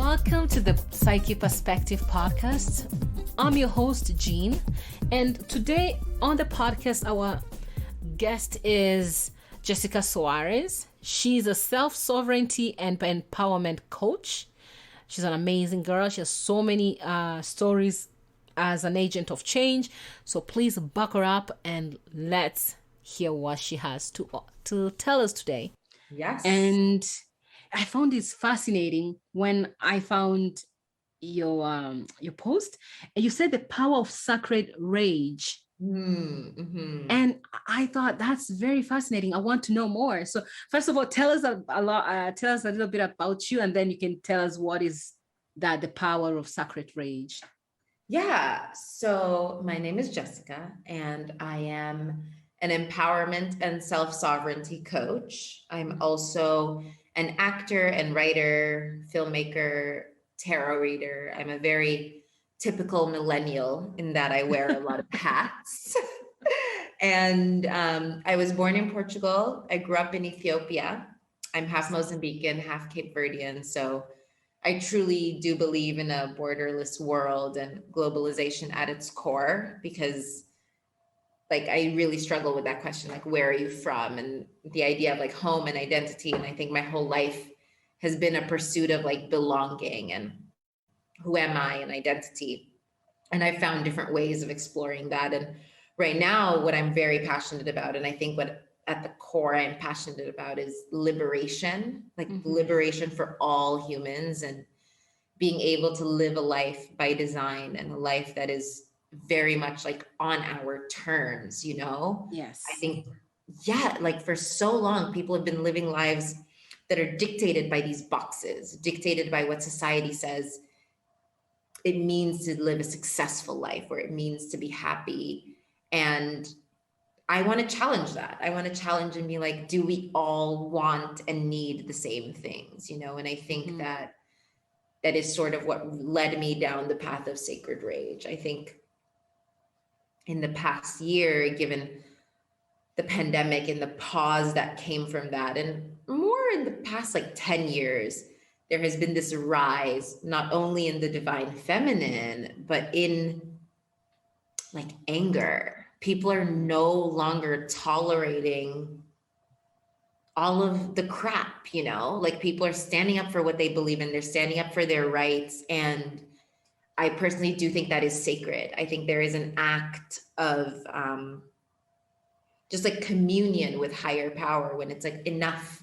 Welcome to the Psyche Perspective podcast. I'm your host, Jean, and today on the podcast, our guest is Jessica Soares. She's a self-sovereignty and empowerment coach. She's an amazing girl. She has so many stories as an agent of change. So please buckle up and let's hear what she has to tell us today. Yes. And I found this fascinating when I found your post, and you said the power of sacred rage. Mm-hmm. And I thought that's very fascinating. I want to know more. So first of all, tell us tell us a little bit about you, and then you can tell us what is that the power of sacred rage. Yeah. So my name is Jessica, and I am an empowerment and self-sovereignty coach. I'm also an actor and writer, filmmaker, tarot reader. I'm a very typical millennial in that I wear a lot of hats. And I was born in Portugal. I grew up in Ethiopia. I'm half Mozambican, half Cape Verdean. So I truly do believe in a borderless world and globalization at its core, because I really struggle with that question, where are you from? And the idea of home and identity. And I think my whole life has been a pursuit of belonging and who am I and identity. And I found different ways of exploring that. And right now, what I'm very passionate about, and I think what at the core I'm passionate about, is liberation, liberation for all humans, and being able to live a life by design, and a life that is very much on our terms, Yes. I think, for so long, people have been living lives that are dictated by these boxes, dictated by what society says it means to live a successful life, or it means to be happy. And I want to challenge that. I want to challenge and be do we all want and need the same things, And I think that is sort of what led me down the path of sacred rage. I think in the past year, given the pandemic and the pause that came from that, and more in the past 10 years, there has been this rise, not only in the divine feminine, but in anger. People are no longer tolerating all of the crap, people are standing up for what they believe in. They're standing up for their rights. And I personally do think that is sacred. I think there is an act of just communion with higher power, when it's enough.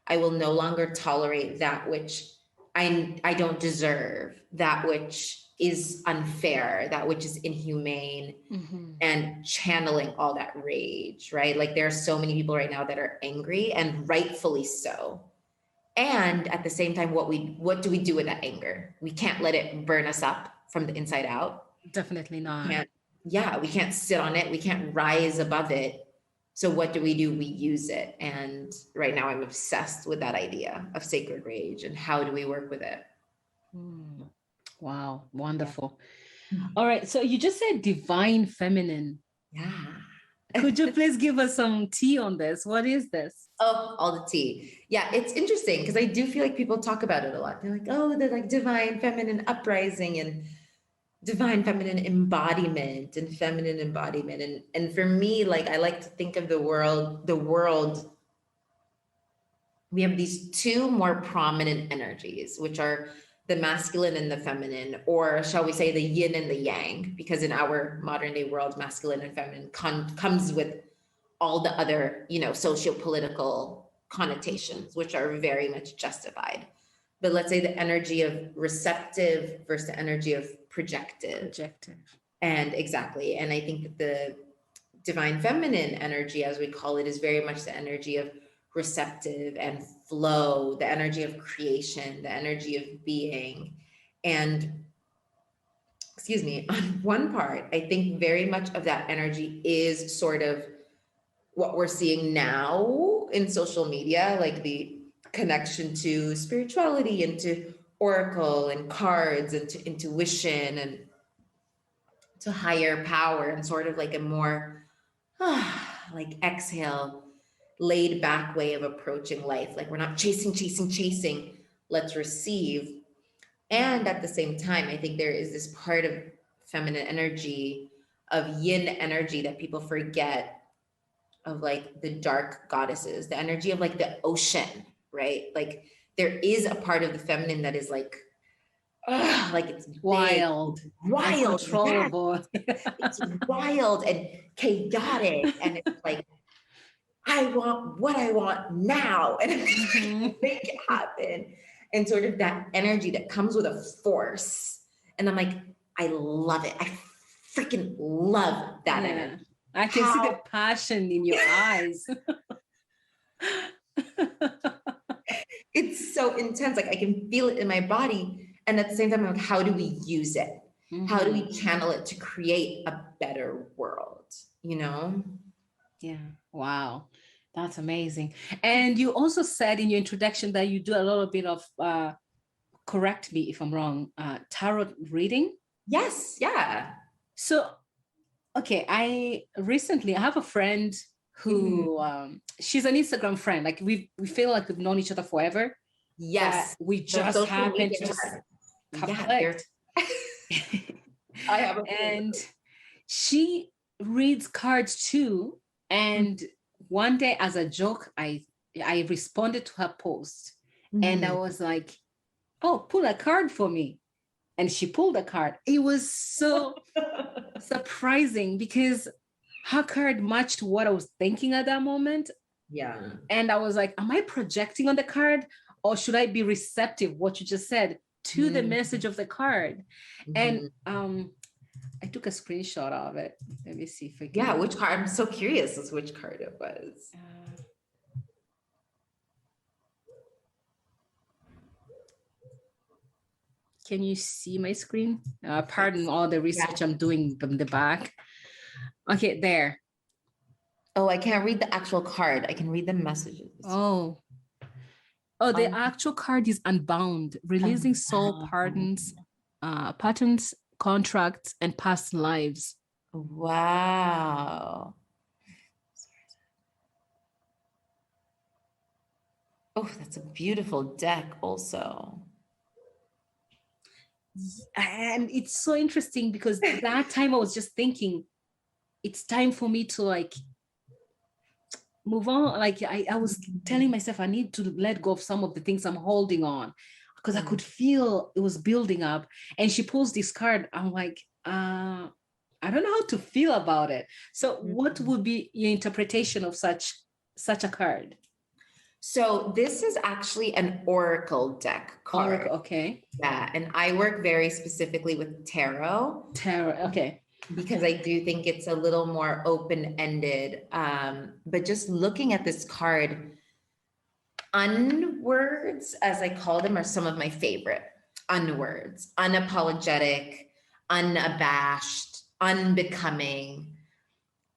I will no longer tolerate that which I don't deserve, that which is unfair, that which is inhumane, and channeling all that rage, right? There are so many people right now that are angry, and rightfully so. And at the same time, what do we do with that anger? We can't let it burn us up from the inside out. Definitely not. We can't sit on it. We can't rise above it. So what do? We use it. And right now I'm obsessed with that idea of sacred rage, and how do we work with it? Wow. Wonderful. Yeah. All right. So you just said divine feminine. Yeah. Could you please give us some tea on this? What is this? Oh, all the tea. Yeah, it's interesting, because I do feel people talk about it a lot. They're they're divine feminine uprising, and divine feminine embodiment, and feminine embodiment. And for me, I like to think of the world, we have these two more prominent energies, which are the masculine and the feminine, or shall we say the yin and the yang, because in our modern day world, masculine and feminine comes with all the other, socio-political connotations, which are very much justified. But let's say the energy of receptive versus the energy of projective. And exactly. And I think that the divine feminine energy, as we call it, is very much the energy of receptive and flow, the energy of creation, the energy of being. And on one part, I think very much of that energy is sort of what we're seeing now in social media, the connection to spirituality and to oracle and cards and to intuition and to higher power, and sort of a more exhale, laid back way of approaching life. We're not chasing. Let's receive. And at the same time, I think there is this part of feminine energy, of yin energy, that people forget, of like the dark goddesses, the energy of like the ocean, right? Like there is a part of the feminine that is like it's Wild, big, wild, yes, uncontrollable. it's wild and chaotic, and it's like, I want what I want now, and Mhm. make it happen. And sort of that energy that comes with a force. And I'm like, I love it. I freaking love that Yeah, energy. I can see the How passion in your eyes. it's so intense. Like I can feel it in my body. And at the same time, I'm like, how do we use it? How do Mhm. we channel it to create a better world? You know? Yeah. Wow. That's amazing. And you also said in your introduction that you do a little bit of, correct me if I'm wrong, tarot reading. Yes. Yeah. So, okay, I have a friend Mhm. who, she's an Instagram friend. Like we feel like we've known each other forever, but Yes. we The just social happen media. to just have Yeah. There's, clicked. I have a feeling. And she reads cards too. And one day, as a joke, I responded to her post, and I Mhm. was like, "Oh, pull a card for me." And she pulled a card. It was so surprising because her card matched what I was thinking at that moment. Yeah. And I was like, am I projecting on the card, or should I be receptive, what you just said, to the message of the card? And Mhm. I took a screenshot of it. Let me see if I Yeah, can. which card? I'm so curious as which card it was. Can you see my screen? Pardon Yes. all the Yeah. research I'm doing from the back. Okay, there. Oh, I can't read the actual card. I can read the messages. Oh, the actual card is Unbound, releasing soul pardons, patterns, contracts, and past lives. Wow. Oh, that's a beautiful deck also. And it's so interesting because that time I was just thinking, it's time for me to like move on. Like I was telling myself I need to let go of some of the things I'm holding on, because I could feel it was building up. And she pulls this card. I'm like, I don't know how to feel about it. So what would be your interpretation of such a card? So this is actually an oracle deck card. Oracle, okay. Yeah, and I work very specifically with tarot. Tarot, okay. Because I do think it's a little more open-ended. But just looking at this card, unwords, as I call them, are some of my favorite. Unwords, unapologetic, unabashed, unbecoming,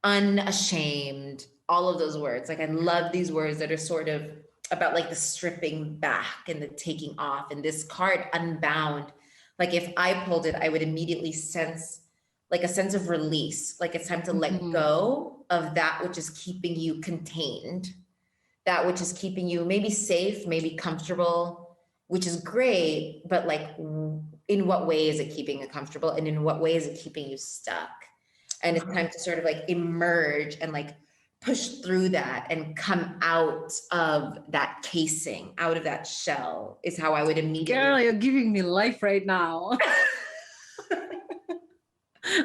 unashamed, all of those words. Like I love these words that are sort of about like the stripping back and the taking off. And this card, Unbound, like if I pulled it, I would immediately sense like a sense of release. Like it's time to let go of that which is keeping you contained, that which is keeping you maybe safe, maybe comfortable, which is great. But like, in what way is it keeping you comfortable? And in what way is it keeping you stuck? And it's time to sort of like emerge and like push through that and come out of that casing, out of that shell, is how I would immediately. Girl, you're giving me life right now.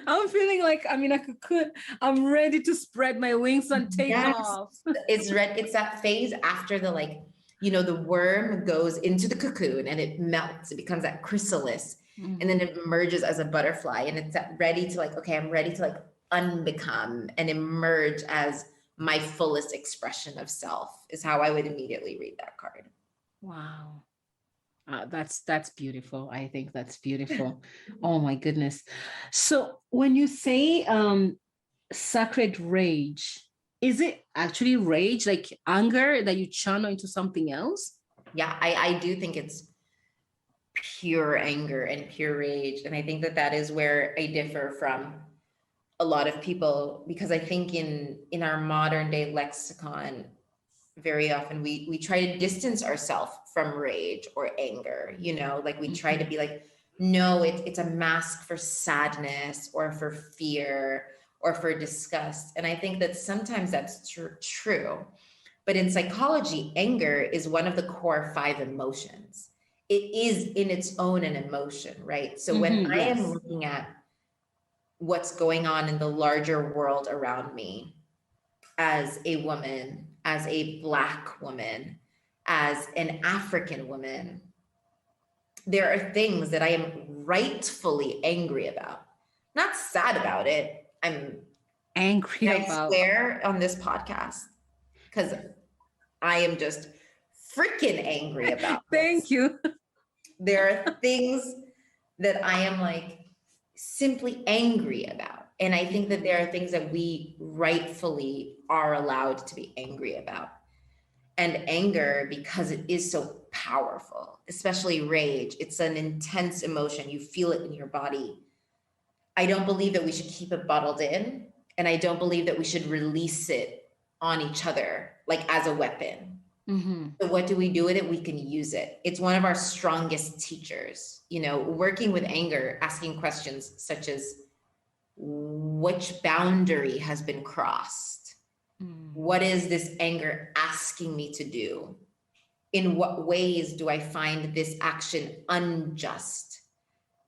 I'm feeling like I'm in a cocoon. I'm ready to spread my wings and take off. It's that phase after the like, the worm goes into the cocoon and it melts, it becomes that chrysalis, and then it emerges as a butterfly, and it's that ready to like, okay, I'm ready to like unbecome and emerge as my fullest expression of self, is how I would immediately read that card. Wow. That's beautiful. I think that's beautiful. Oh my goodness. So when you say sacred rage, is it actually rage, like anger that you channel into something else? Yeah, I do think it's pure anger and pure rage. And I think that is where I differ from a lot of people, because I think in our modern day lexicon, very often we try to distance ourselves from rage or anger, you know, like we try to be like, no, it's a mask for sadness or for fear or for disgust. And I think that sometimes that's true. But in psychology, anger is one of the core 5 emotions. It is in its own an emotion, right? So when I am looking at what's going on in the larger world around me as a woman, as a Black woman, as an African woman, there are things that I am rightfully angry about. Not sad about it. I'm angry I about. swear on this podcast, because I am just freaking angry about Thank you. There are things that I am like simply angry about. And I think that there are things that we rightfully are allowed to be angry about. And anger, because it is so powerful, especially rage, it's an intense emotion. You feel it in your body. I don't believe that we should keep it bottled in. And I don't believe that we should release it on each other, like as a weapon. So what do we do with it? We can use it. It's one of our strongest teachers, you know, working with anger, asking questions such as, which boundary has been crossed? What is this anger asking me to do? In what ways do I find this action unjust?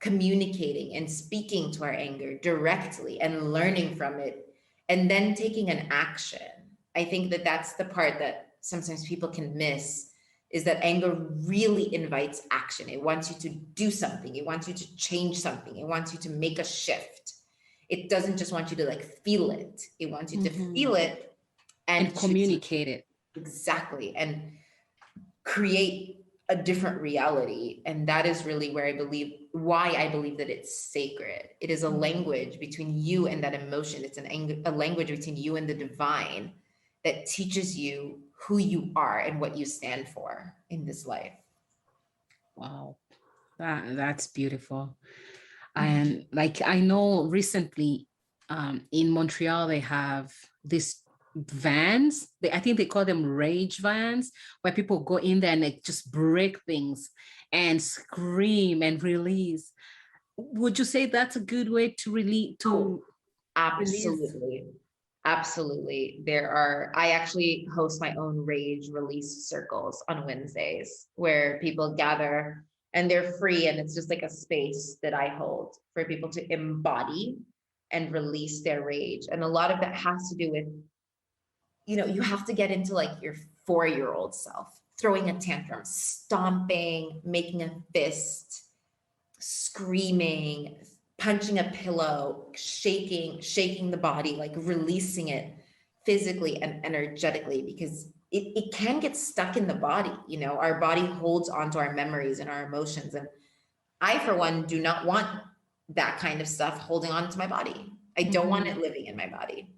Communicating and speaking to our anger directly and learning from it, and then taking an action. I think that that's the part that sometimes people can miss, is that anger really invites action. It wants you to do something. It wants you to change something. It wants you to make a shift. It doesn't just want you to like feel it. It wants you to feel it and communicate it. Exactly. And create a different reality. And that is really why I believe that it's sacred. It is a language between you and that emotion. It's a language between you and the divine that teaches you who you are and what you stand for in this life. Wow. That's beautiful. And like, I know recently in Montreal, they have this vans. I think they call them rage vans, where people go in there and like just break things and scream and release. Would you say that's a good way to release? Absolutely. Absolutely. I actually host my own rage release circles on Wednesdays where people gather and they're free. And it's just like a space that I hold for people to embody and release their rage. And a lot of that has to do with, you know, you have to get into like your 4-year-old self, throwing a tantrum, stomping, making a fist, screaming, punching a pillow, shaking the body, like releasing it physically and energetically, because it can get stuck in the body. You know, our body holds onto our memories and our emotions. And I, for one, do not want that kind of stuff holding on to my body. I don't want it living in my body.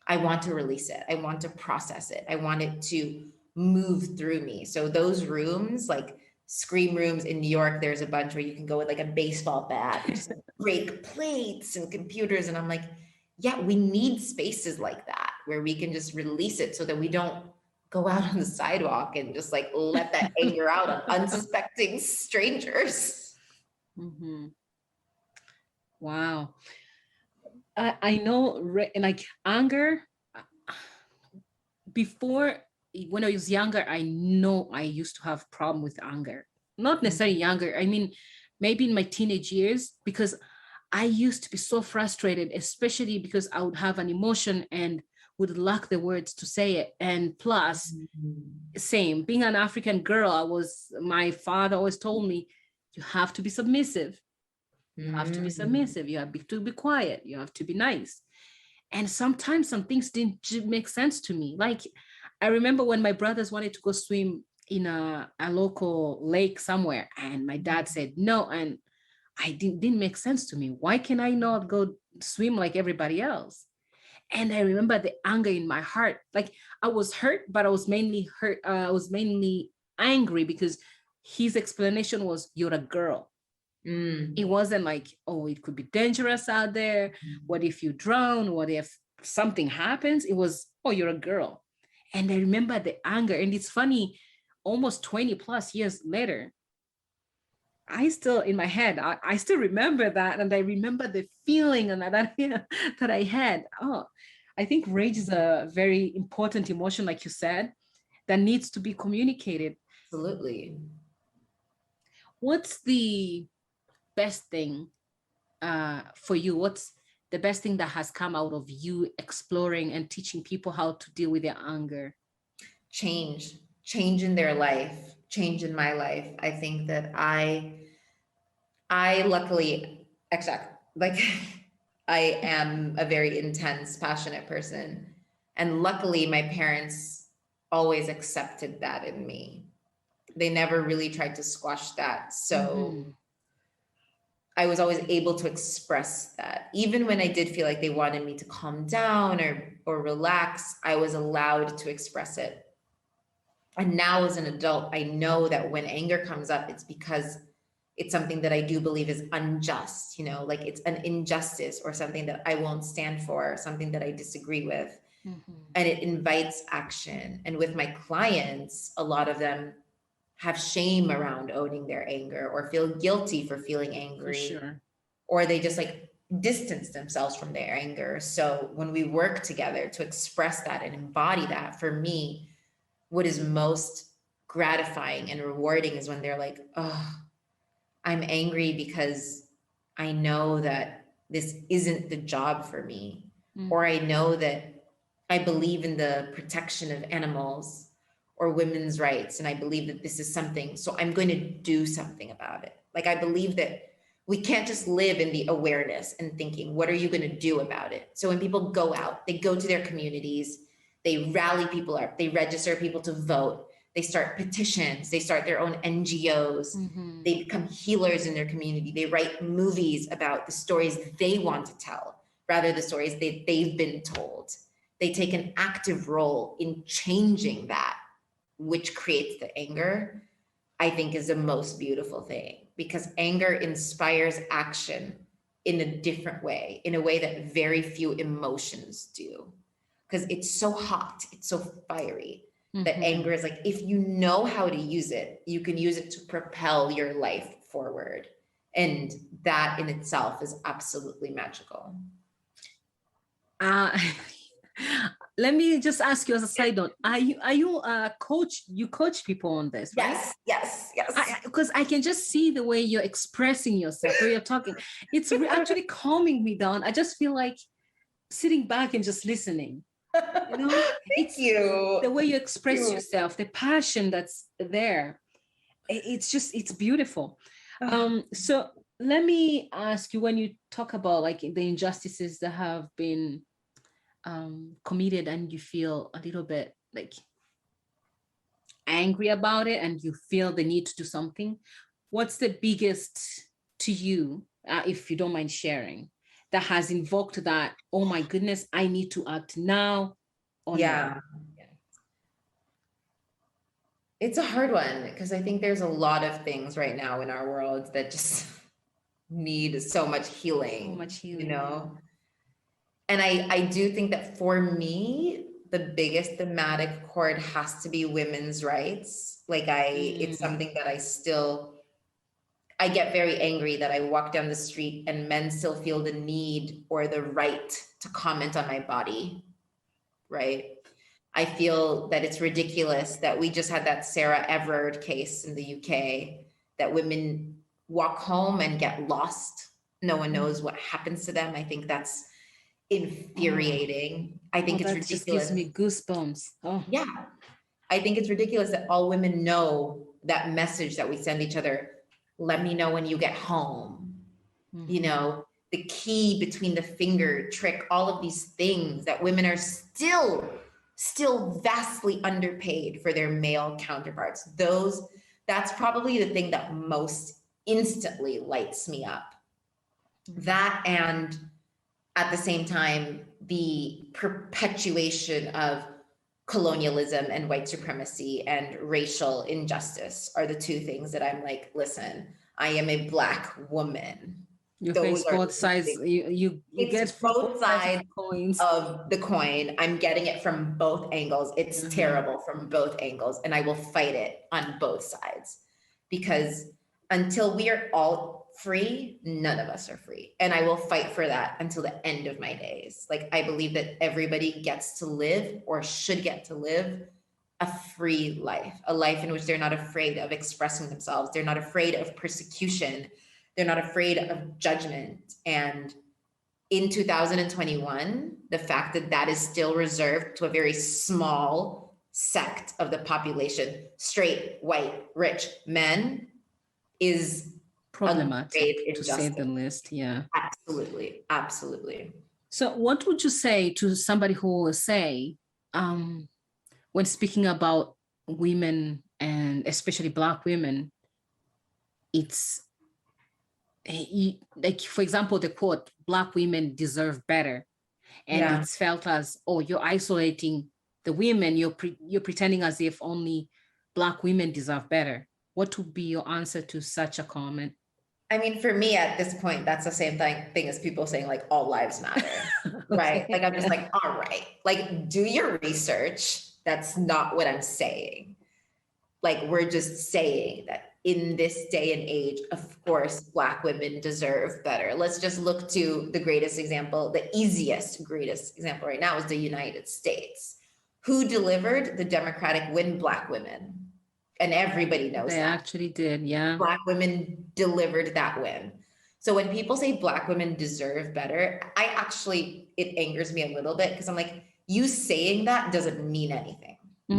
I want to release it. I want to process it. I want it to move through me. So those rooms, like scream rooms in New York, there's a bunch where you can go with like a baseball bat, and just break plates and computers. And I'm like, yeah, we need spaces like that where we can just release it so that we don't go out on the sidewalk and just like let that anger out on unsuspecting strangers. Wow. I know, like anger, before, when I was younger, I know I used to have problem with anger. Not necessarily younger. I mean, maybe in my teenage years, because I used to be so frustrated, especially because I would have an emotion and would lack the words to say it. And plus, same, being an African girl, my father always told me, you have to be submissive. You have to be submissive. You have to be quiet. You have to be nice. And sometimes some things didn't make sense to me. Like, I remember when my brothers wanted to go swim in a local lake somewhere, and my dad said no, and I didn't make sense to me. Why can I not go swim like everybody else? And I remember the anger in my heart. Like, I was hurt, but I was mainly hurt. I was mainly angry because his explanation was, "You're a girl." It wasn't like, oh, it could be dangerous out there. What if you drown? What if something happens? It was, oh, you're a girl. And I remember the anger. And it's funny, almost 20 plus years later, I still in my head, I still remember that. And I remember the feeling and that, that I had. Oh, I think rage is a very important emotion, like you said, that needs to be communicated. Absolutely. What's the best thing for you? What's the best thing that has come out of you exploring and teaching people how to deal with their anger? Change in their life, change in my life. I think that I luckily, actually, like, I am a very intense, passionate person. And luckily, my parents always accepted that in me. They never really tried to squash that. So I was always able to express that. Even when I did feel like they wanted me to calm down or relax, I was allowed to express it. And now as an adult, I know that when anger comes up, it's because it's something that I do believe is unjust, like it's an injustice or something that I won't stand for, something that I disagree with. And it invites action. And with my clients, a lot of them have shame around owning their anger or feel guilty for feeling angry. For sure. Or they just like distance themselves from their anger. So when we work together to express that and embody that, for me, what is most gratifying and rewarding is when they're like, oh, I'm angry because I know that this isn't the job for me, or I know that I believe in the protection of animals or women's rights, and I believe that this is something, so I'm going to do something about it. Like, I believe that we can't just live in the awareness and thinking, what are you going to do about it? So when people go out, they go to their communities, they rally people up, they register people to vote, they start petitions, they start their own NGOs, they become healers in their community, they write movies about the stories they want to tell, rather the stories they've been told. They take an active role in changing that, which creates the anger, I think is the most beautiful thing, because anger inspires action in a different way, in a way that very few emotions do. Because it's so hot, it's so fiery, that anger is like, if you know how to use it, you can use it to propel your life forward. And that in itself is absolutely magical. Let me just ask you as a side note, are you a coach? You coach people on this, right? Yes. Because I can just see the way you're expressing yourself, the way you're talking. It's actually calming me down. I just feel like sitting back and just listening. Thank you. The way you express yourself, the passion that's there. It's beautiful. So let me ask you, when you talk about like the injustices that have been committed and you feel a little bit like angry about it and you feel the need to do something, what's the biggest to you, if you don't mind sharing, that has invoked that, oh my goodness, I need to act now? Yeah. It's a hard one, because I think there's a lot of things right now in our world that just need so much healing, And I do think that for me, the biggest thematic chord has to be women's rights. Like it's something that I get very angry that I walk down the street and men still feel the need or the right to comment on my body, right? I feel that it's ridiculous that we just had that Sarah Everard case in the UK, that women walk home and get lost. No one knows what happens to them. I think that's infuriating. I think it's ridiculous. Just gives me goosebumps. Yeah. I think it's ridiculous that all women know that message that we send each other. Let me know when you get home. The key between the finger trick, all of these things that women are still vastly underpaid for their male counterparts. That's probably the thing that most instantly lights me up. That, and at the same time, the perpetuation of colonialism and white supremacy and racial injustice are the two things that I'm like, listen, I am a Black woman. You face those are both sides. You get it's from both both sides of sides the coins. of the coin. I'm getting it from both angles. It's terrible from both angles, and I will fight it on both sides, because until we are all free, none of us are free. And I will fight for that until the end of my days. Like, I believe that everybody gets to live, or should get to live, a free life, a life in which they're not afraid of expressing themselves. They're not afraid of persecution. They're not afraid of judgment. And in 2021, the fact that that is still reserved to a very small sect of the population, straight, white, rich men, is problematic, to say injustice. the least. Yeah, Absolutely, absolutely. So what would you say to somebody who will say, when speaking about women, and especially Black women, it's like, for example, the quote, Black women deserve better. And it's felt as, oh, you're isolating the women. You're pretending as if only Black women deserve better. What would be your answer to such a comment? I mean, for me at this point, that's the same thing as people saying like all lives matter, right? Like, I'm just like, all right, like, do your research. That's not what I'm saying. Like, we're just saying that in this day and age, of course, Black women deserve better. Let's just look to the greatest example, the greatest example right now is the United States. Who delivered the Democratic win? Black women. And everybody knows they that. Actually did, yeah. Black women delivered that win. So when people say Black women deserve better, it angers me a little bit, because I'm like, you saying that doesn't mean anything.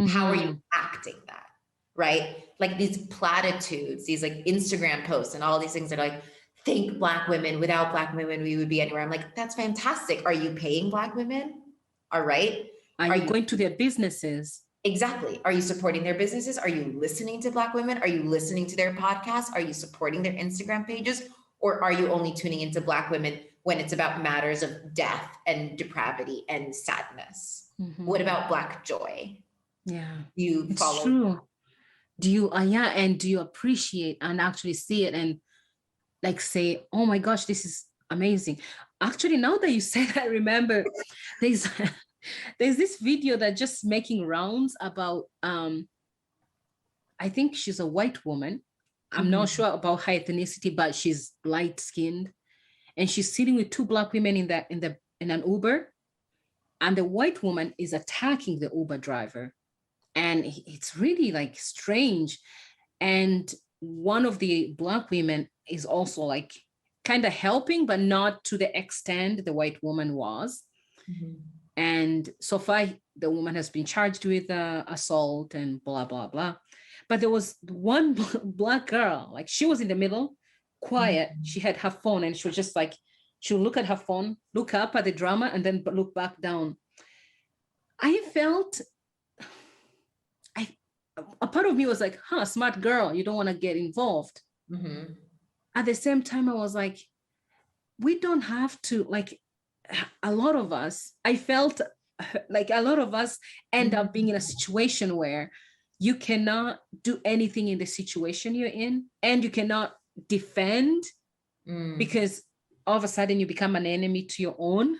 How are you acting that? Right? Like, these platitudes, these like Instagram posts and all these things that are like, thank Black women, without Black women, we would be anywhere. I'm like, that's fantastic. Are you paying Black women? All right. Are you going to their businesses? Exactly. Are you supporting their businesses? Are you listening to Black women? Are you listening to their podcasts? Are you supporting their Instagram pages? Or are you only tuning into Black women when it's about matters of death and depravity and sadness? What about Black joy? Yeah, You follow. True. Do you, and do you appreciate and actually see it and like say, oh my gosh, this is amazing. Actually, now that you say that, I remember there's this video that just making rounds about, I think she's a white woman. I'm not sure about her ethnicity, but she's light skinned, and she's sitting with two Black women in an Uber, and the white woman is attacking the Uber driver, and it's really like strange. And one of the Black women is also like kind of helping, but not to the extent the white woman was. And so far, the woman has been charged with assault and blah, blah, blah. But there was one Black girl, like, she was in the middle, quiet. She had her phone, and she was just like, she'll look at her phone, look up at the drama, and then look back down. I felt, a part of me was like, smart girl, you don't want to get involved. At the same time, I was like, we don't have to, like, a lot of us, I felt like a lot of us end up being in a situation where you cannot do anything in the situation you're in, and you cannot defend because all of a sudden you become an enemy to your own.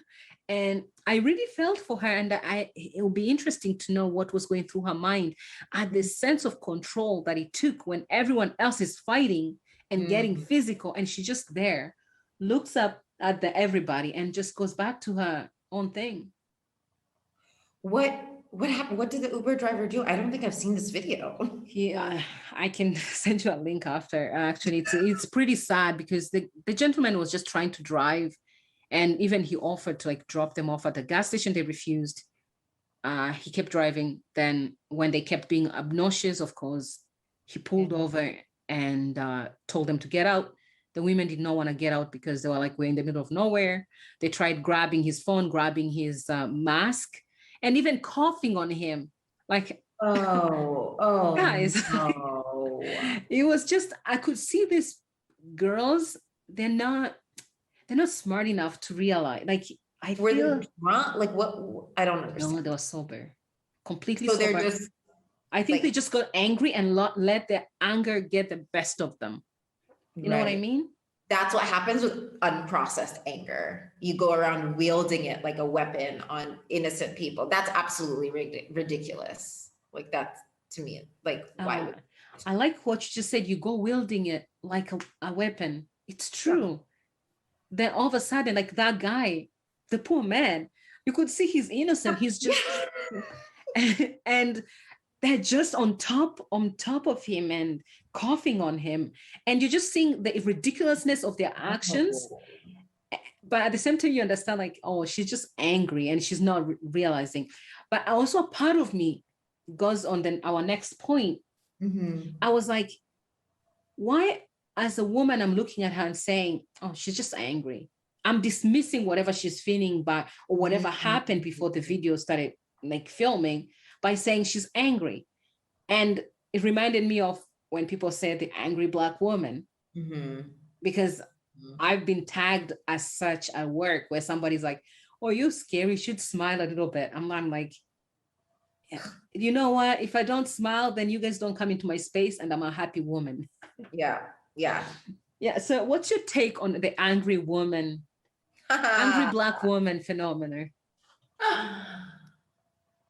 And I really felt for her, and it will be interesting to know what was going through her mind at the sense of control that it took when everyone else is fighting and getting physical, and she's just there, looks up at everybody, and just goes back to her own thing. What happened? What did the Uber driver do? I don't think I've seen this video. Yeah, I can send you a link after. Actually, it's pretty sad, because the gentleman was just trying to drive, and even he offered to like drop them off at the gas station. They refused. He kept driving. Then when they kept being obnoxious, of course, he pulled over and told them to get out. The women did not want to get out because they were like, we're in the middle of nowhere. They tried grabbing his phone, grabbing his mask, and even coughing on him. Like, guys, no. It was just, I could see these girls, they're not smart enough to realize. Like, were they drunk? Like, what? I don't understand. No, they were sober, completely sober. They're just, I think, like, they just got angry and let their anger get the best of them. You know what I mean? that's what happens with unprocessed anger. You go around wielding it like a weapon on innocent people. That's absolutely ridiculous. Like that's, to me, like why would I like what you just said. You go wielding it like a weapon. It's yeah. true. Then all of a sudden, like that guy, the poor man, you could see he's innocent. He's just and they're just on top of him and coughing on him, and you're just seeing the ridiculousness of their actions. But at the same time, you understand, like, oh, she's just angry and she's not realizing. But also a part of me goes on then our next point. I was like, why, as a woman, I'm looking at her and saying, oh, she's just angry. I'm dismissing whatever she's feeling or whatever happened before the video started like filming by saying she's angry. And it reminded me of when people say the angry Black woman, because I've been tagged as such at work where somebody's like, oh, you're scary, you should smile a little bit. I'm like, you know what? If I don't smile, then you guys don't come into my space and I'm a happy woman. Yeah. So what's your take on the angry woman, angry Black woman phenomenon?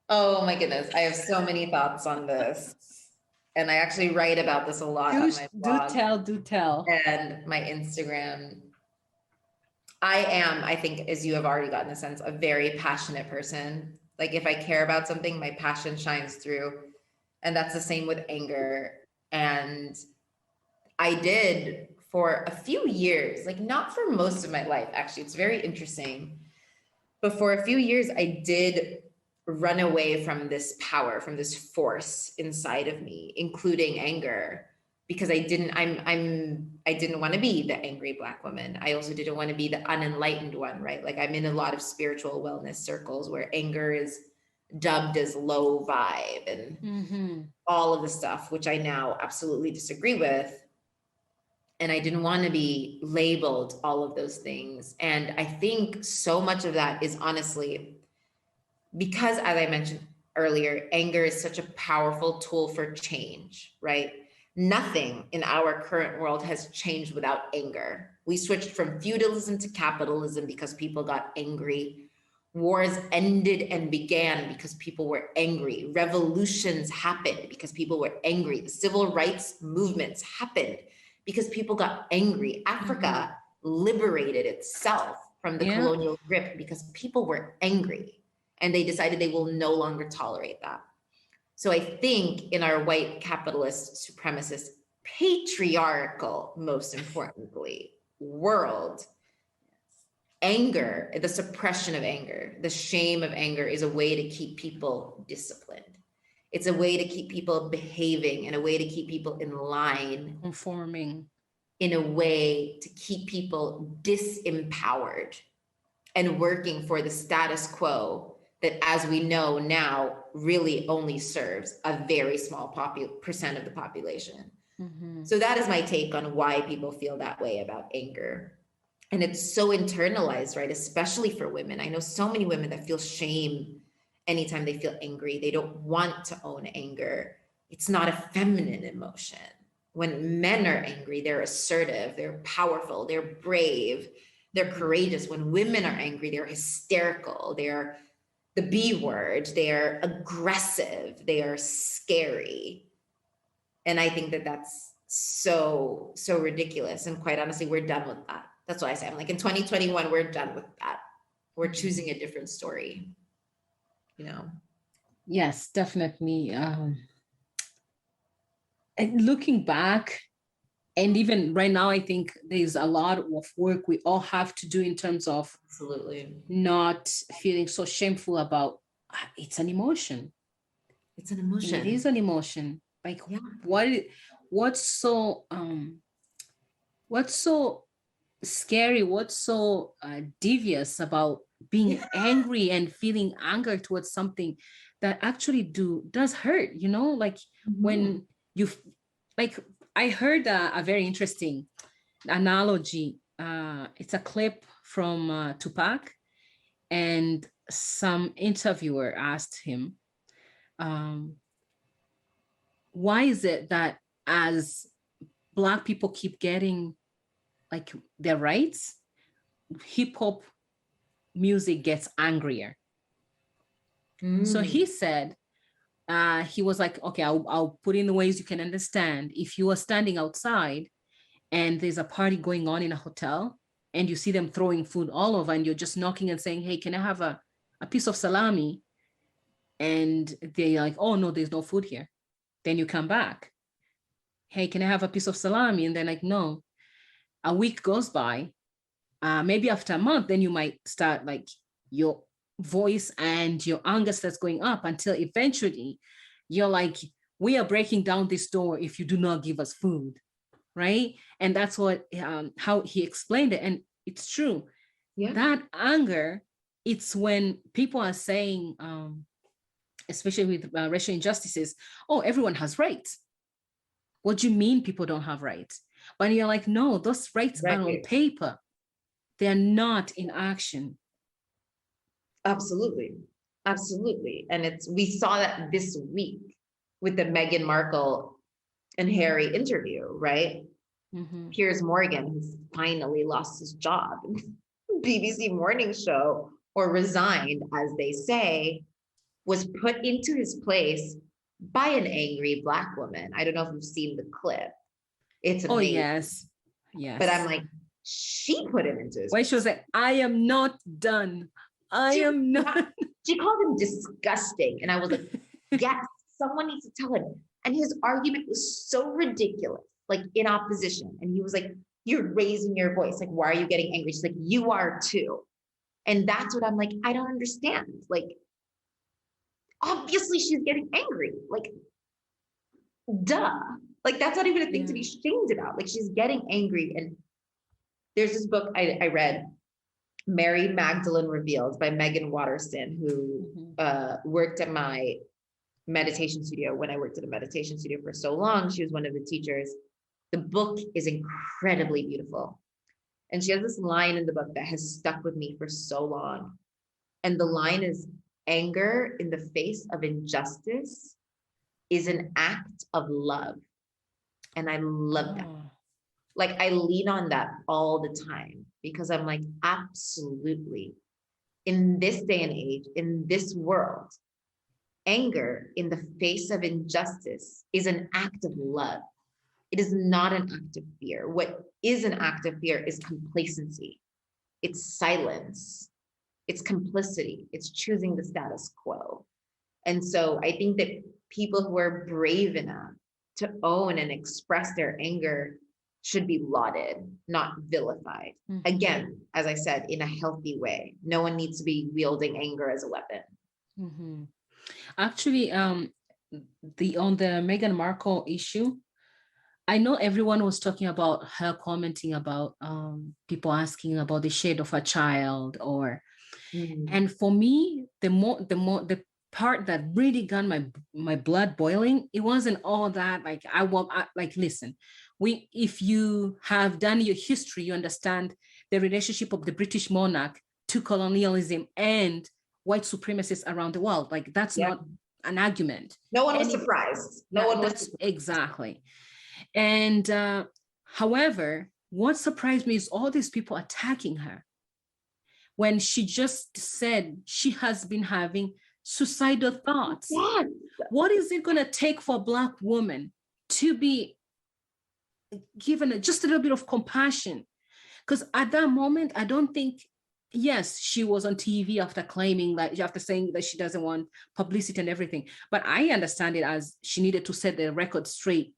Oh my goodness. I have so many thoughts on this. And I actually write about this a lot on my blog. Do tell. And my Instagram. I think, as you have already gotten a sense, a very passionate person. Like if I care about something, my passion shines through. And that's the same with anger. And I did for a few years, like not for most of my life, actually. It's very interesting. But for a few years, I did run away from this power, from this force inside of me, including anger, because I didn't want to be the angry Black woman. I also didn't want to be the unenlightened one, right? Like I'm in a lot of spiritual wellness circles where anger is dubbed as low vibe and all of the stuff, which I now absolutely disagree with. And I didn't want to be labeled all of those things. And I think so much of that is honestly because, as I mentioned earlier, anger is such a powerful tool for change, right? Nothing in our current world has changed without anger. We switched from feudalism to capitalism because people got angry. Wars ended and began because people were angry. Revolutions happened because people were angry. The civil rights movements happened because people got angry. Africa liberated itself from the colonial grip because people were angry. And they decided they will no longer tolerate that. So I think in our white capitalist, supremacist, patriarchal, most importantly, world, anger, the suppression of anger, the shame of anger is a way to keep people disciplined. It's a way to keep people behaving and a way to keep people in line. Conforming. In a way to keep people disempowered and working for the status quo that, as we know now, really only serves a very small percent of the population. So that is my take on why people feel that way about anger. And it's so internalized, right? Especially for women. I know so many women that feel shame anytime they feel angry. They don't want to own anger. It's not a feminine emotion. When men are angry, they're assertive, they're powerful, they're brave, they're courageous. When women are angry, they're hysterical, they're the B word, they're aggressive, they are scary. And I think that that's so ridiculous. And quite honestly, we're done with that. That's what I say. I'm like, in 2021, we're done with that. We're choosing a different story, you know? Yes, definitely. And looking back, and even right now, I think there's a lot of work we all have to do in terms of not feeling so shameful about it's an emotion. It's an emotion. It is an emotion. Like what's so scary, what's so devious about being angry and feeling anger towards something that actually does hurt, you know? Like when you like, I heard a very interesting analogy. It's a clip from Tupac, and some interviewer asked him, why is it that as Black people keep getting like their rights, hip hop music gets angrier. So he said, he was like, okay, I'll put in the ways you can understand. If you are standing outside and there's a party going on in a hotel and you see them throwing food all over and you're just knocking and saying, hey, can I have a piece of salami? And they're like, oh, no, there's no food here. Then you come back. Hey, can I have a piece of salami? And they're like, no. A week goes by. Maybe after a month, then you might start like your voice and your anger starts going up until eventually you're like, we are breaking down this door if you do not give us food, right? And that's what how he explained it. And it's true. Yeah. That anger, it's when people are saying, especially with racial injustices, oh, everyone has rights. What do you mean people don't have rights? But you're like, no, those rights are on paper. They're not in action. Absolutely. Absolutely. And we saw that this week with the Meghan Markle and Harry interview, right? Mm-hmm. Piers Morgan, who's finally lost his job, BBC morning show, or resigned, as they say, was put into his place by an angry Black woman. I don't know if you've seen the clip. It's amazing. Oh, yes. Yes. But I'm like, she put him into his place. She was like, I am not done. I am not. She called him disgusting. And I was like, yes, someone needs to tell him. And his argument was so ridiculous, like in opposition. And he was like, you're raising your voice. Like, why are you getting angry? She's like, you are too. And that's what I'm like, I don't understand. Like, obviously she's getting angry. Like, duh. Like, that's not even a thing to be shamed about. Like, she's getting angry. And there's this book I read, Mary Magdalene Revealed by Megan Watterson, who worked at my meditation studio. When I worked at a meditation studio for so long, she was one of the teachers. The book is incredibly beautiful. And she has this line in the book that has stuck with me for so long. And the line is, anger in the face of injustice is an act of love. And I love that. Like, I lean on that all the time because I'm like, absolutely. In this day and age, in this world, anger in the face of injustice is an act of love. It is not an act of fear. What is an act of fear is complacency. It's silence. It's complicity. It's choosing the status quo. And so I think that people who are brave enough to own and express their anger should be lauded, not vilified. Mm-hmm. Again, as I said, in a healthy way. No one needs to be wielding anger as a weapon. Mm-hmm. Actually, on the Meghan Markle issue, I know everyone was talking about her commenting about people asking about the shade of a child, and for me, the part that really got my blood boiling, it wasn't all that. Like, listen, if you have done your history, you understand the relationship of the British monarch to colonialism and white supremacists around the world. Like, that's not an argument. No one was surprised. No one was surprised. Exactly. And however, what surprised me is all these people attacking her when she just said she has been having suicidal thoughts. Yes. What is it going to take for a Black woman to be given just a little bit of compassion? Because at that moment, I don't think, yes, she was on TV after saying that she doesn't want publicity and everything. But I understand it as she needed to set the record straight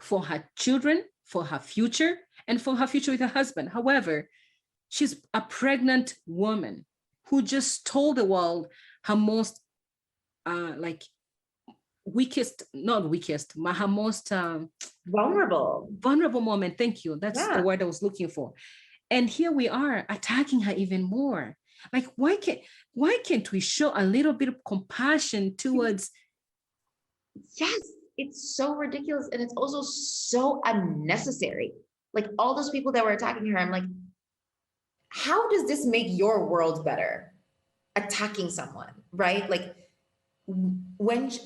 for her children, for her future, and for her future with her husband. However, she's a pregnant woman who just told the world her most her most vulnerable moment. Thank you. That's the word I was looking for. And here we are attacking her even more. Like, why can't we show a little bit of compassion towards? Yes, it's so ridiculous. And it's also so unnecessary. Like, all those people that were attacking her, I'm like, how does this make your world better? Attacking someone, right? Like,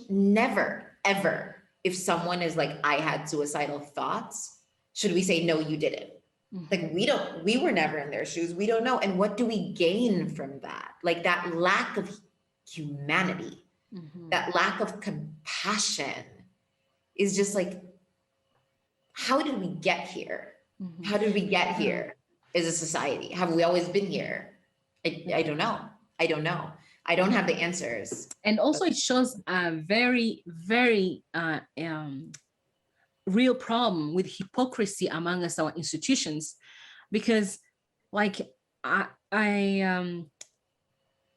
never, ever, if someone is like, I had suicidal thoughts, should we say, no, you didn't? Like we were never in their shoes. We don't know. And what do we gain from that? Like that lack of humanity, that lack of compassion is just like, how did we get here? How did we get here as a society? Have we always been here? I don't know. I don't know. I don't have the answers. And also it shows a very, very real problem with hypocrisy among us, our institutions, because like I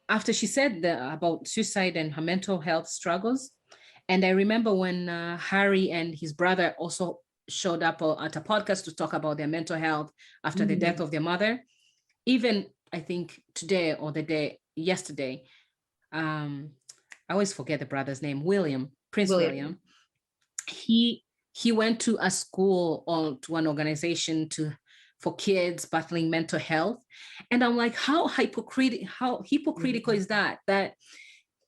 after she said about suicide and her mental health struggles, and I remember when Harry and his brother also showed up at a podcast to talk about their mental health after the death of their mother. Even I think today or the day yesterday, I always forget the brother's name, Prince William. He went to a school or to an organization for kids battling mental health. And I'm like, how hypocritical is that? That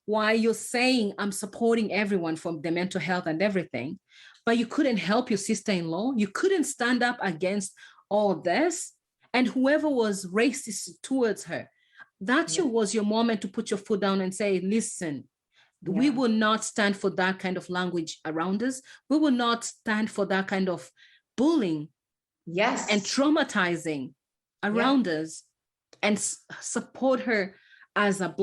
why you're saying I'm supporting everyone from the mental health and everything, but you couldn't help your sister-in-law. You couldn't stand up against all this. And whoever was racist towards her, that was your moment to put your foot down and say, listen, we will not stand for that kind of language around us. We will not stand for that kind of bullying and traumatizing around us, and support her as a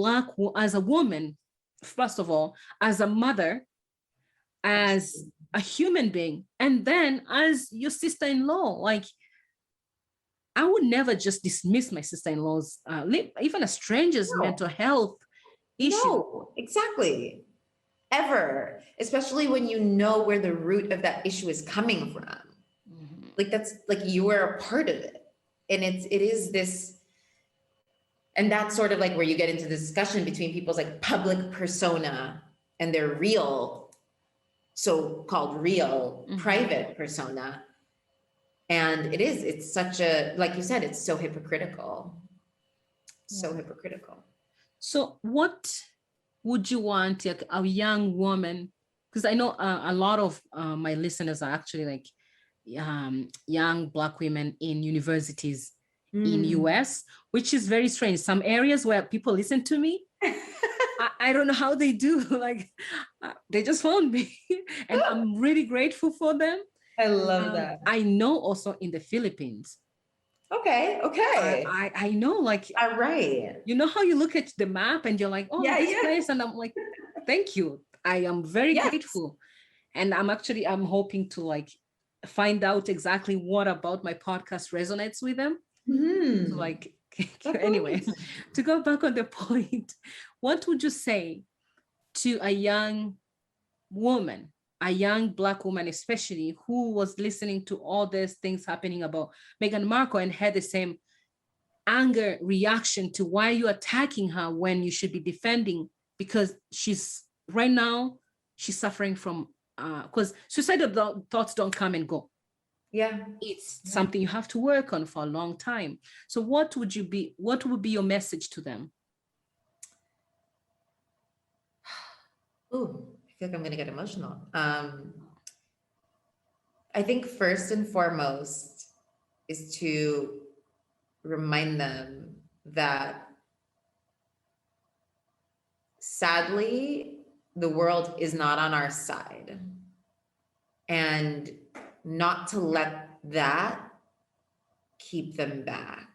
woman, first of all, as a mother, as a human being, and then as your sister-in-law. Like, I would never just dismiss my sister-in-law's, even a stranger's mental health issue. No, exactly. Ever, especially when you know where the root of that issue is coming from. Like that's like you are a part of it. And it is this, and that's sort of like where you get into the discussion between people's like public persona and their real, so-called real private persona. And it's such a, like you said, it's so hypocritical. So hypocritical. So what would you want like a young woman, because I know a lot of my listeners are actually like young Black women in universities in US, which is very strange. Some areas where people listen to me, I don't know how they do. Like they just found me and I'm really grateful for them. I love that. I know also in the Philippines. Okay. I know, like, all right. You know how you look at the map and you're like, oh, this place, and I'm like, thank you. I am very grateful. And I'm hoping to like find out exactly what about my podcast resonates with them. So like, anyway, to go back on the point, what would you say to a young woman, a young Black woman, especially who was listening to all these things happening about Meghan Markle and had the same anger reaction to why you're attacking her when you should be defending, because she's right now, she's suffering from, because suicidal thoughts don't come and go. It's something you have to work on for a long time. So what would be your message to them? Ooh, I feel like I'm going to get emotional. I think first and foremost is to remind them that sadly, the world is not on our side, and not to let that keep them back,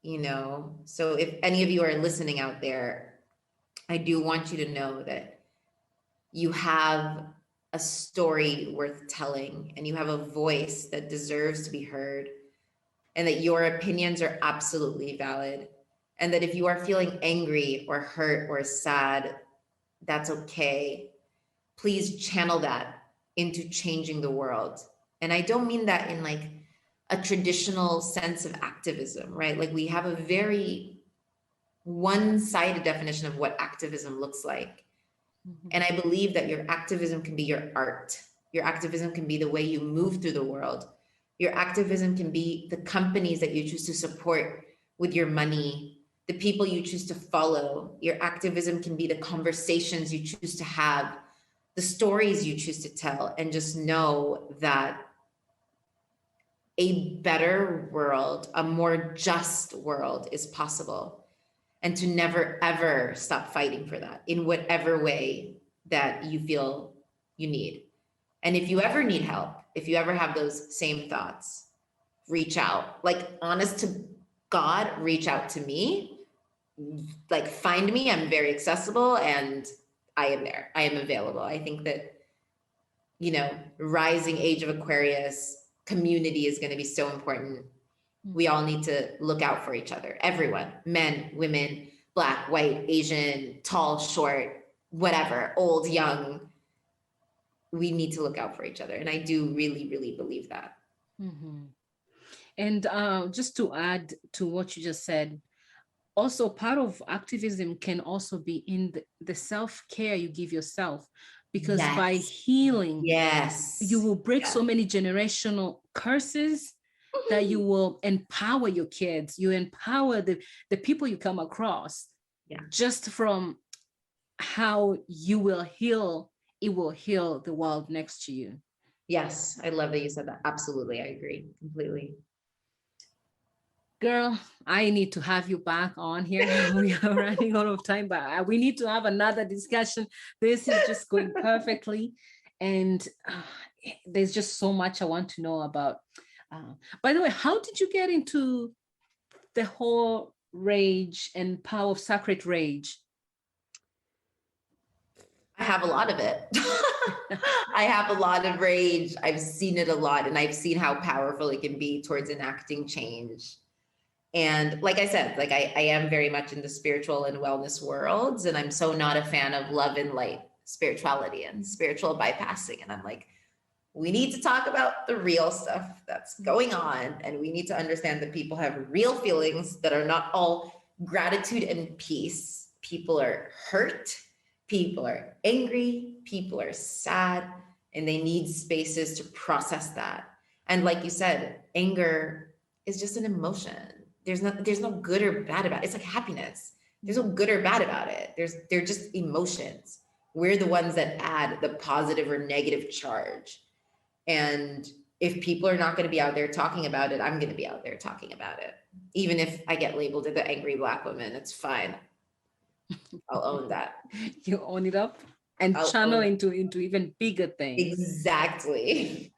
you know? So if any of you are listening out there, I do want you to know that you have a story worth telling, and you have a voice that deserves to be heard, and that your opinions are absolutely valid. And that if you are feeling angry or hurt or sad, that's okay. Please channel that into changing the world. And I don't mean that in like a traditional sense of activism, right? Like we have a very one-sided definition of what activism looks like. And I believe that your activism can be your art. Your activism can be the way you move through the world. Your activism can be the companies that you choose to support with your money, the people you choose to follow. Your activism can be the conversations you choose to have, the stories you choose to tell, and just know that a better world, a more just world is possible, and to never, ever stop fighting for that in whatever way that you feel you need. And if you ever need help, if you ever have those same thoughts, reach out. Like, honest to God, reach out to me. Like, find me. I'm very accessible and I am there. I am available. I think that, rising age of Aquarius community is going to be so important. We all need to look out for each other. Everyone, men, women, Black, white, Asian, tall, short, whatever, old, young. We need to look out for each other. And I do really, really believe that. Mm-hmm. And just to add to what you just said, also part of activism can also be in the self-care you give yourself, because by healing, you will break so many generational curses that you will empower your kids, you empower the people you come across, just from how you will heal, it will heal the world next to you. Yes, I love that you said that. Absolutely, I agree completely. Girl, I need to have you back on here. We are running out of time, but we need to have another discussion. This is just going perfectly. And there's just so much I want to know about. By the way, how did you get into the whole rage and power of sacred rage? I have a lot of it. I have a lot of rage. I've seen it a lot, and I've seen how powerful it can be towards enacting change. And like I said, like I am very much in the spiritual and wellness worlds, and I'm so not a fan of love and light spirituality and spiritual bypassing. And I'm like, we need to talk about the real stuff that's going on. And we need to understand that people have real feelings that are not all gratitude and peace. People are hurt. People are angry. People are sad, and they need spaces to process that. And like you said, anger is just an emotion. There's no good or bad about it. It's like happiness. There's no good or bad about it. They're just emotions. We're the ones that add the positive or negative charge. And if people are not going to be out there talking about it, I'm going to be out there talking about it. Even if I get labeled as the angry Black woman, it's fine. I'll own that. You own it up and channel into even bigger things. Exactly.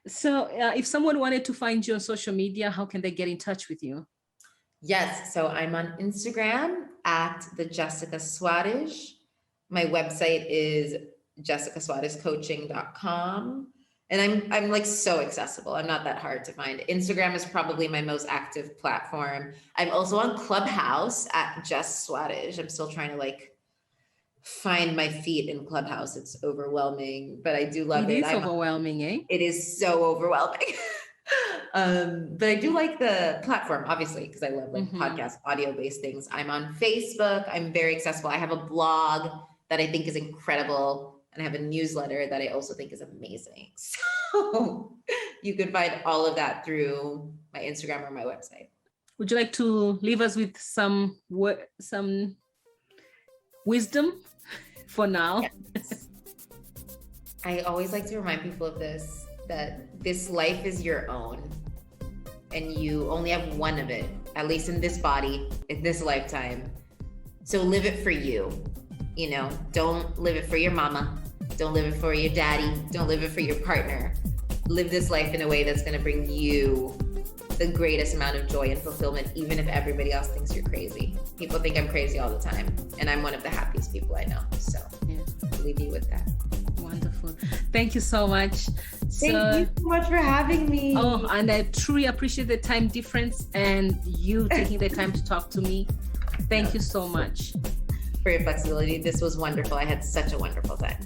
So if someone wanted to find you on social media, how can they get in touch with you? Yes. So I'm on Instagram at the Jessica Soares. My website is jessicasoarescoaching.com. And I'm like so accessible. I'm not that hard to find. Instagram is probably my most active platform. I'm also on Clubhouse at Jess Soares. I'm still trying to like find my feet in Clubhouse. It's overwhelming, but I do love it. It is overwhelming, eh? It is so overwhelming. But I do like the platform, obviously, because I love like podcast, audio-based things. I'm on Facebook. I'm very accessible. I have a blog that I think is incredible. And I have a newsletter that I also think is amazing. So you could find all of that through my Instagram or my website. Would you like to leave us with some wisdom for now? Yes. I always like to remind people of this, that this life is your own and you only have one of it, at least in this body, in this lifetime. So live it for you. You know, don't live it for your mama. Don't live it for your daddy. Don't live it for your partner. Live this life in a way that's going to bring you the greatest amount of joy and fulfillment, even if everybody else thinks you're crazy. People think I'm crazy all the time, and I'm one of the happiest people I know. So I'll leave you with that. Wonderful. Thank you so much. Thank you so much for having me. Oh, and I truly appreciate the time difference and you taking the time to talk to me. Thank you so much. For your flexibility. This was wonderful. I had such a wonderful time.